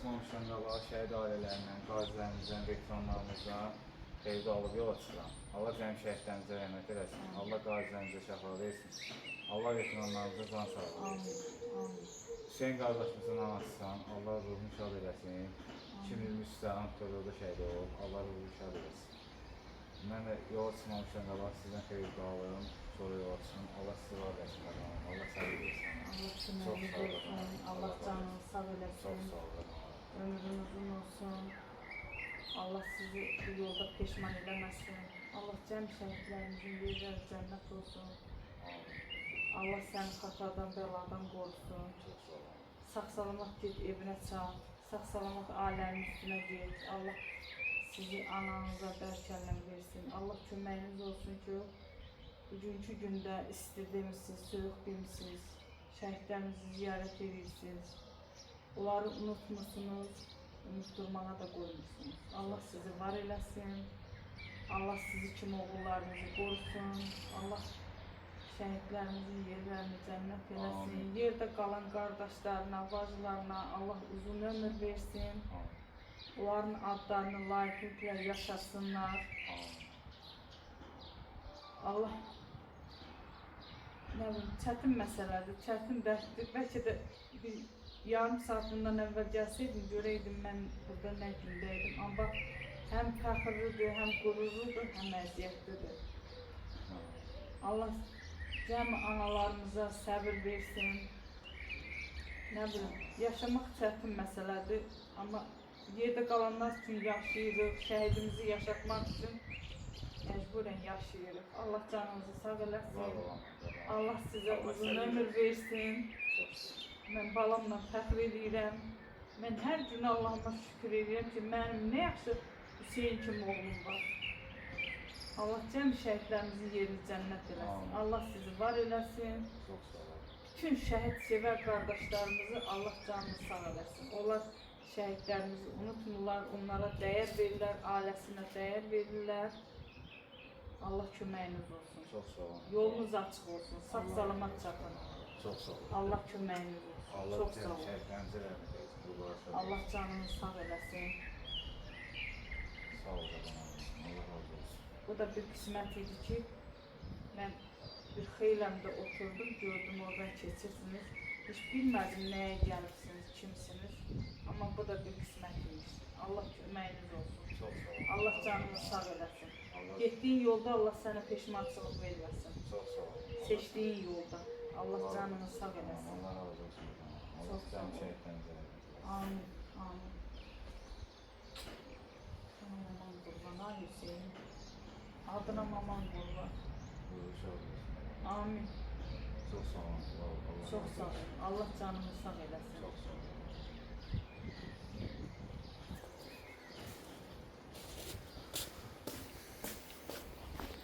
çıxmamışdan qabaq şəhid ailələrindən, qazilərimizdən, veteranlarımızdan xeyirli alıb yola çıxıram. Allah cəmi şəhidlərimizə rəhmət eləsin. Allah qazilərimizə şəfa versin. Allah veteranlarımıza can sağlığı versin. Hüseyin qardaşımızın anasısan, Allah ruhunu şad eləsin. 2023-də Ankara'da şəhid olub, Allah ruhunu şad eləsin. Mən də yola çıxmamışdan qabaq sizdən xeyir qalım, sonra yola çıxın. Allah sizi var eləsin, Allah sağ eləsin. Allah sınırınız olsun, Allah canınızı sağ eləsin. Çox sağ olun. Ömrünüz uzun olsun. Allah sizi bu yolda peşman eləməsin. Allah cəm şəhidlərimizin yerləri cənnət olsun. Allah səni xatadan, bəladan qorusun. Sağ-salamat get evinə çat. Sağ-salamat ailənin üstünə get. Allah sizi ananıza bərkələm versin. Allah köməyiniz olsun ki, bugünkü gündə isti demişsiniz, soyuq demişsiniz. Şəhidlərimizi ziyarət edirsiniz. Onları unutmursunuz, unutturmağa da qoymursunuz. Allah sizi var eləsin. Allah sizi kimi oğullarınızı qorusun. Allah şəhidlərimizin yerlərini cənnət eləsin. Yerdə qalan qardaşlarına, bacılarına Allah uzun ömür versin. Onların adlarını layiqliklə yaşasınlar. Allah nə bilim, çətin məsələdir, çətin dərddir. Bəlkə də bir yarım saat bundan əvvəl gəlsəydim, görəydim mən burada nə gündəydim. Amma həm fəxirlidir, həm qürurludur, həm əziyyətlidir. Allah cəm analarımıza səbir versin. Nə bilim, yaşamaq çətin məsələdir, amma yerdə qalanlar üçün yaşayırıq, şəhidimizi yaşatmaq üçün məcburən yaşayırıq. Allah canınızı sağ eləsin. Allah sizə uzun ömür versin. Mən balamla fəxr edirəm. Mən hər gün Allahıma şükür edirəm ki, mənim nə yaxşı Hüseyin kimi oğlum var. Allah cəm şəhidlərimizin yerini cənnət eləsin. Allah sizi var eləsin. Bütün şəhid sevər qardaşlarımızı Allah canını sağ eləsin. Onlar şəhidlərimizi unutmurlar, onlara dəyər verirlər, ailəsinə dəyər verirlər. Allah köməyiniz olsun. Çox sağ olun. Yolunuz açıq olsun, sağ-salamat çatın. Çox sağ olun. Allah köməyiniz olsun. Allah Çox sağ olun. şəhidlərimizə rəhmət eləsin. Allah canınızı sağ eləsin. Sağ olun. Allah razı olsun. Bu da bir qismət idi ki, mən bir xeyləmdə oturdum, gördüm oradan keçirsiniz. Heç bilmədim nəyə gəlibsiniz, kimsiniz. Amma bu da bir qismət imiş. Allah köməyiniz olsun. Çox sağ olun. Allah canını sağ eləsin. Getdiyin yolda Allah sənə peşmançılıq verməsin. Çox sağ olun. Seçdiyin yolda Allah canını sağ eləsin. Allah razı olsun. Allah cəm şəhidlərimizə rəhmət eləsin. Amin, amin. Aman qurban, ay Hüseyin. Adına aman qurban. Buyurun, sağ olun. Amin. Çox sağ olun. Çox sağ olun. Allah canını sağ eləsin. Çox sağ olun.